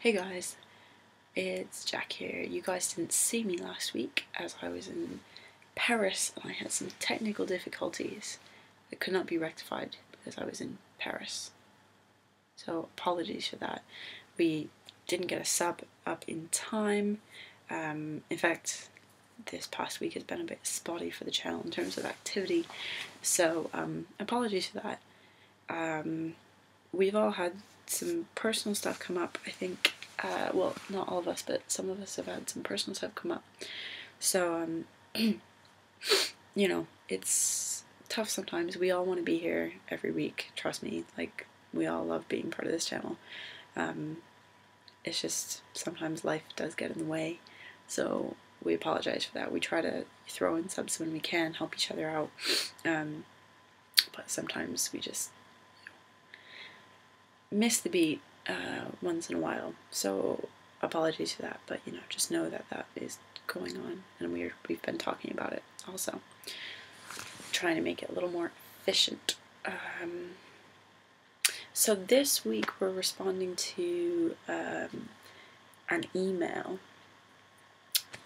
Hey guys, it's Jack here. You guys didn't see me last week as I was in Paris and I had some technical difficulties that could not be rectified because I was in Paris. So apologies for that. We didn't get a sub up in time. In fact, this past week has been a bit spotty for the channel in terms of activity. So apologies for that. We've all had some personal stuff come up, I think. Well, not all of us, but some of us have had some personal stuff come up. So, you know, it's tough sometimes. We all want to be here every week, trust me. Like, we all love being part of this channel. It's just sometimes life does get in the way. So we apologize for that. We try to throw in subs when we can, help each other out. But sometimes we just miss the beat once in a while, so apologies for that, but just know that that is going on and we've been talking about it also, trying to make it a little more efficient. So this week we're responding to an email,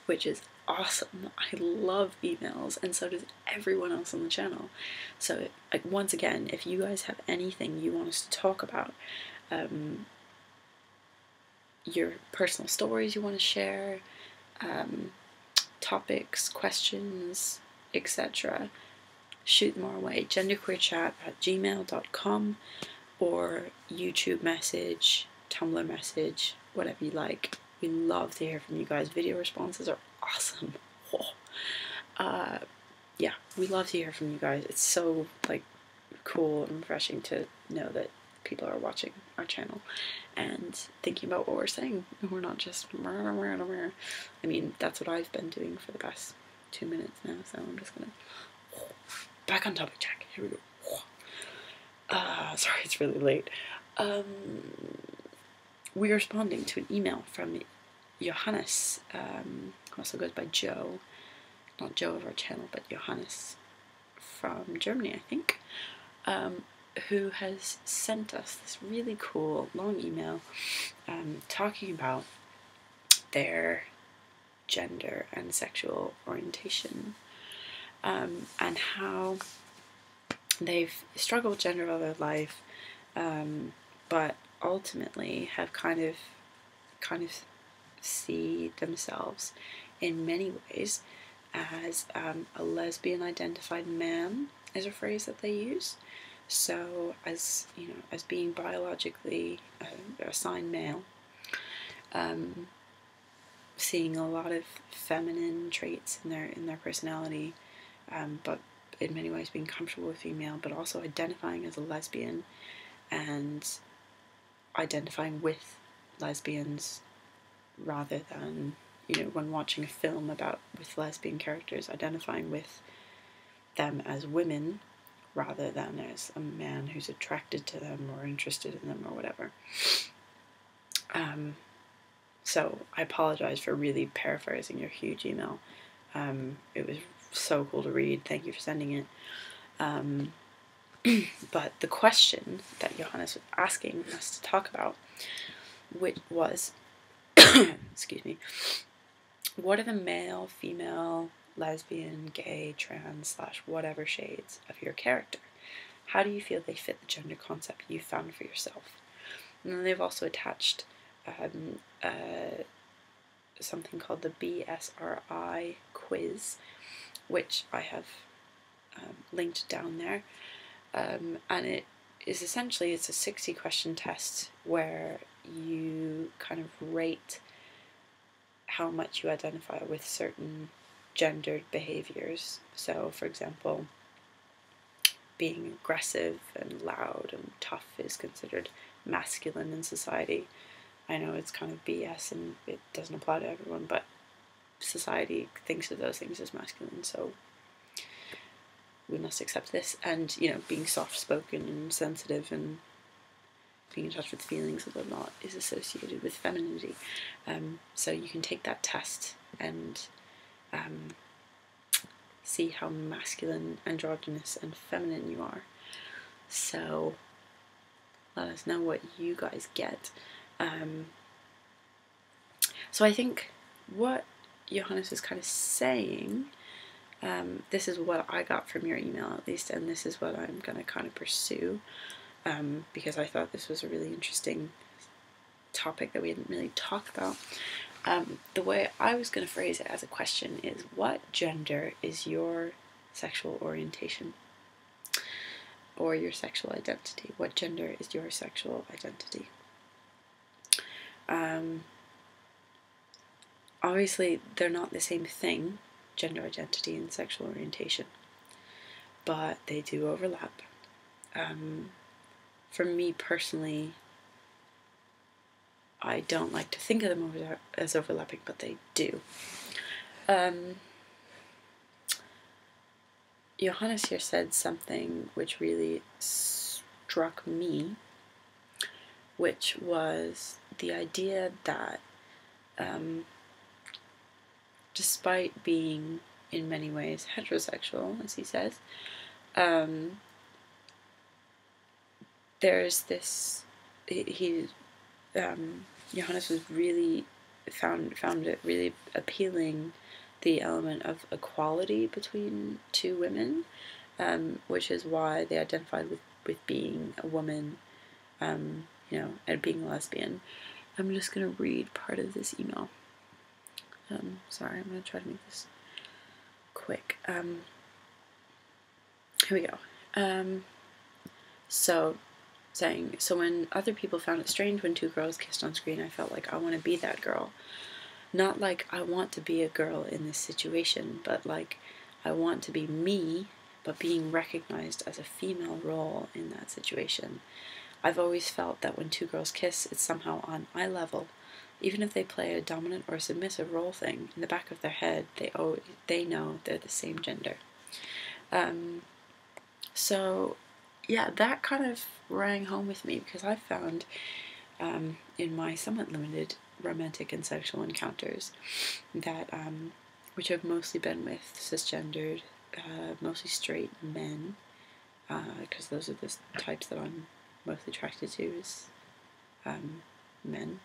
which is awesome. I love emails, and so does everyone else on the channel. So, like, once again, if you guys have anything you want us to talk about, your personal stories you want to share, topics, questions, etc., shoot them our way. GenderqueerChat@gmail.com or YouTube message, Tumblr message, whatever you like. We love to hear from you guys. Video responses are awesome. Yeah, we love to hear from you guys. It's so cool and refreshing to know that people are watching our channel and thinking about what we're saying. We're not just I mean, that's what I've been doing for the past 2 minutes now, so I'm just gonna back on topic, Jack. Here we go. Sorry, it's really late. We're responding to an email from Johannes, who also goes by Joe, not Joe of our channel, but Johannes from Germany, I think, who has sent us this really cool long email talking about their gender and sexual orientation, and how they've struggled with gender all their life, but ultimately have kind of see themselves in many ways as a lesbian identified man, is a phrase that they use. So as as being biologically assigned male, seeing a lot of feminine traits in their personality, but in many ways being comfortable with female, but also identifying as a lesbian and identifying with lesbians rather than, when watching a film with lesbian characters, identifying with them as women rather than as a man who's attracted to them or interested in them or whatever. So I apologize for really paraphrasing your huge email. It was so cool to read. Thank you for sending it. But the question that Johannes was asking us to talk about, which was, excuse me, what are the male, female, lesbian, gay, trans, / whatever shades of your character? How do you feel they fit the gender concept you found for yourself? And then they've also attached something called the BSRI quiz, which I have linked down there, and it is essentially, it's a 60 question test where you kind of rate how much you identify with certain gendered behaviors. So, for example, being aggressive and loud and tough is considered masculine in society. I know it's kind of BS and it doesn't apply to everyone, but society thinks of those things as masculine, so we must accept this. And, being soft-spoken and sensitive and being in touch with feelings and whatnot is associated with femininity. So you can take that test and see how masculine, androgynous, and feminine you are. So let us know what you guys get. So I think what Johannes is kind of saying, this is what I got from your email at least, and this is what I'm going to kind of pursue, because I thought this was a really interesting topic that we didn't really talk about. The way I was going to phrase it as a question is, what gender is your sexual orientation? Or your sexual identity? What gender is your sexual identity? Obviously, they're not the same thing, gender identity and sexual orientation, but they do overlap. For me personally, I don't like to think of them as overlapping, but they do. Johannes here said something which really struck me, which was the idea that despite being in many ways heterosexual, as he says, there's this, Johannes was really found it really appealing, the element of equality between two women, which is why they identified with being a woman, and being a lesbian. I'm just going to read part of this email. Sorry, I'm going to try to make this quick. Here we go. So when other people found it strange when two girls kissed on screen, I felt like I want to be that girl. Not like I want to be a girl in this situation, but like I want to be me, but being recognized as a female role in that situation. I've always felt that when two girls kiss, it's somehow on eye level. Even if they play a dominant or submissive role thing, in the back of their head, they know they're the same gender. So, yeah, that kind of rang home with me, because I found in my somewhat limited romantic and sexual encounters that, which have mostly been with cisgendered, mostly straight men, because those are the types that I'm most attracted to, is men.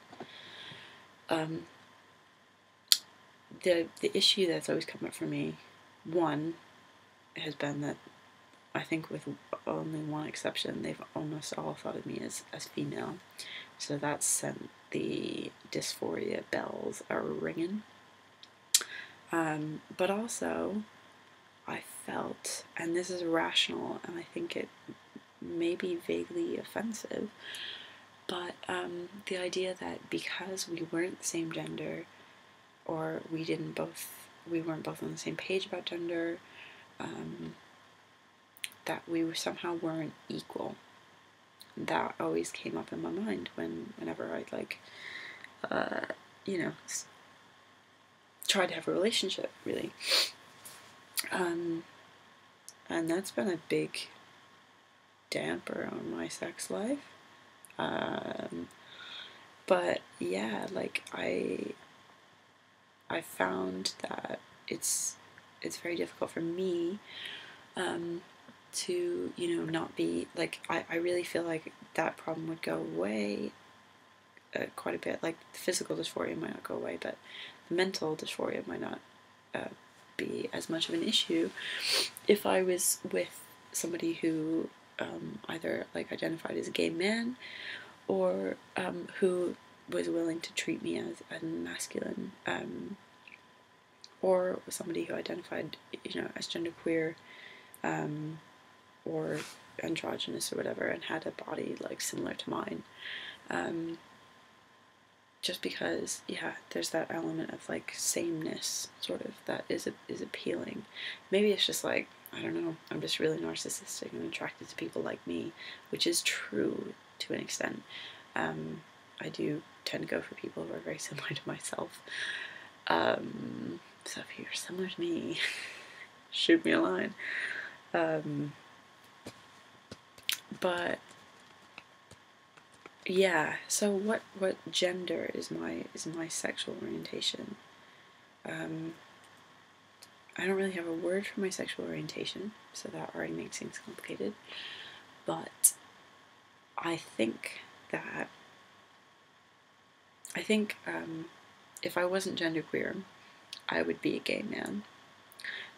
The issue that's always come up for me, one, has been that I think with only one exception, they've almost all thought of me as female. So that's sent the dysphoria bells are ringing. But also, I felt, and this is rational, and I think it may be vaguely offensive, but the idea that because we weren't the same gender, or we weren't both on the same page about gender, that we somehow weren't equal. That always came up in my mind whenever I'd tried to have a relationship, really. And that's been a big damper on my sex life. But yeah, like I found that it's very difficult for me to, not be, like, I really feel like that problem would go away quite a bit. Like, the physical dysphoria might not go away, but the mental dysphoria might not be as much of an issue if I was with somebody who either, like, identified as a gay man, or who was willing to treat me as masculine, or somebody who identified, as genderqueer, or androgynous or whatever, and had a body like similar to mine. Just because, yeah, there's that element of like sameness, sort of, that is appealing. Maybe it's just like, I don't know, I'm just really narcissistic and attracted to people like me, which is true to an extent. I do tend to go for people who are very similar to myself. So if you're similar to me, shoot me a line. But yeah, so what gender is my sexual orientation? I don't really have a word for my sexual orientation, so that already makes things complicated. But I think if I wasn't genderqueer, I would be a gay man.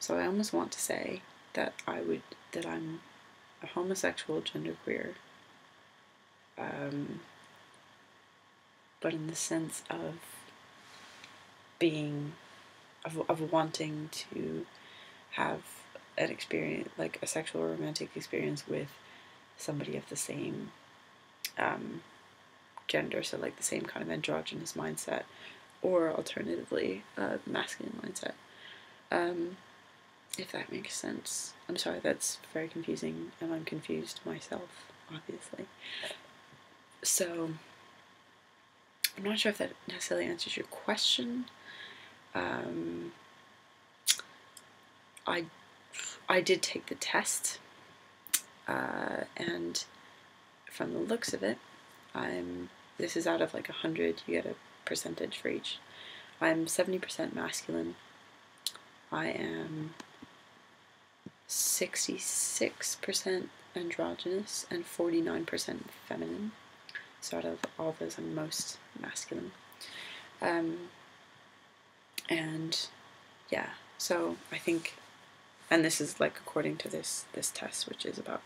So I almost want to say that I'm a homosexual genderqueer, but in the sense of being, of wanting to have an experience, like a sexual or romantic experience with somebody of the same gender, so like the same kind of androgynous mindset, or alternatively a masculine mindset. If that makes sense. I'm sorry, that's very confusing, and I'm confused myself, obviously. So, I'm not sure if that necessarily answers your question. I did take the test, and from the looks of it, this is out of like 100, you get a percentage for each. I'm 70% masculine. I am 66% androgynous and 49% feminine. So out of all of those, I'm most masculine. And yeah, so I think, and this is like according to this test, which is about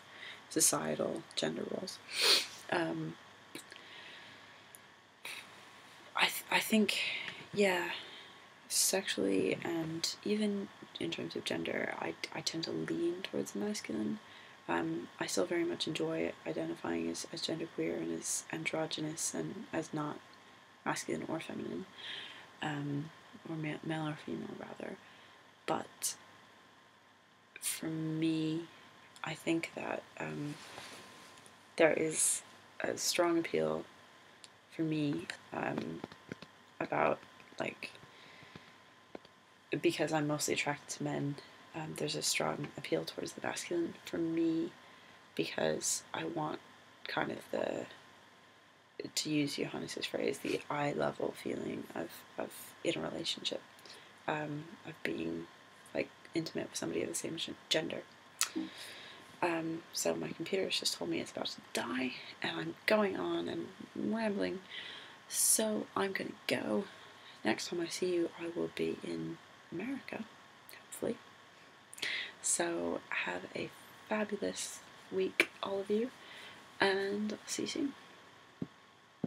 societal gender roles. I think, yeah, sexually and even in terms of gender, I tend to lean towards masculine. I still very much enjoy identifying as genderqueer and as androgynous and as not masculine or feminine, or male or female rather. But for me, I think that there is a strong appeal for me about, like, because I'm mostly attracted to men, there's a strong appeal towards the masculine for me, because I want kind of the, to use Johannes's phrase, the eye level feeling of in a relationship, of being like intimate with somebody of the same gender. So my computer's just told me it's about to die, and I'm going on and rambling, so I'm gonna go. Next time I see you, I will be in America, hopefully. So have a fabulous week, all of you, and I'll see you soon.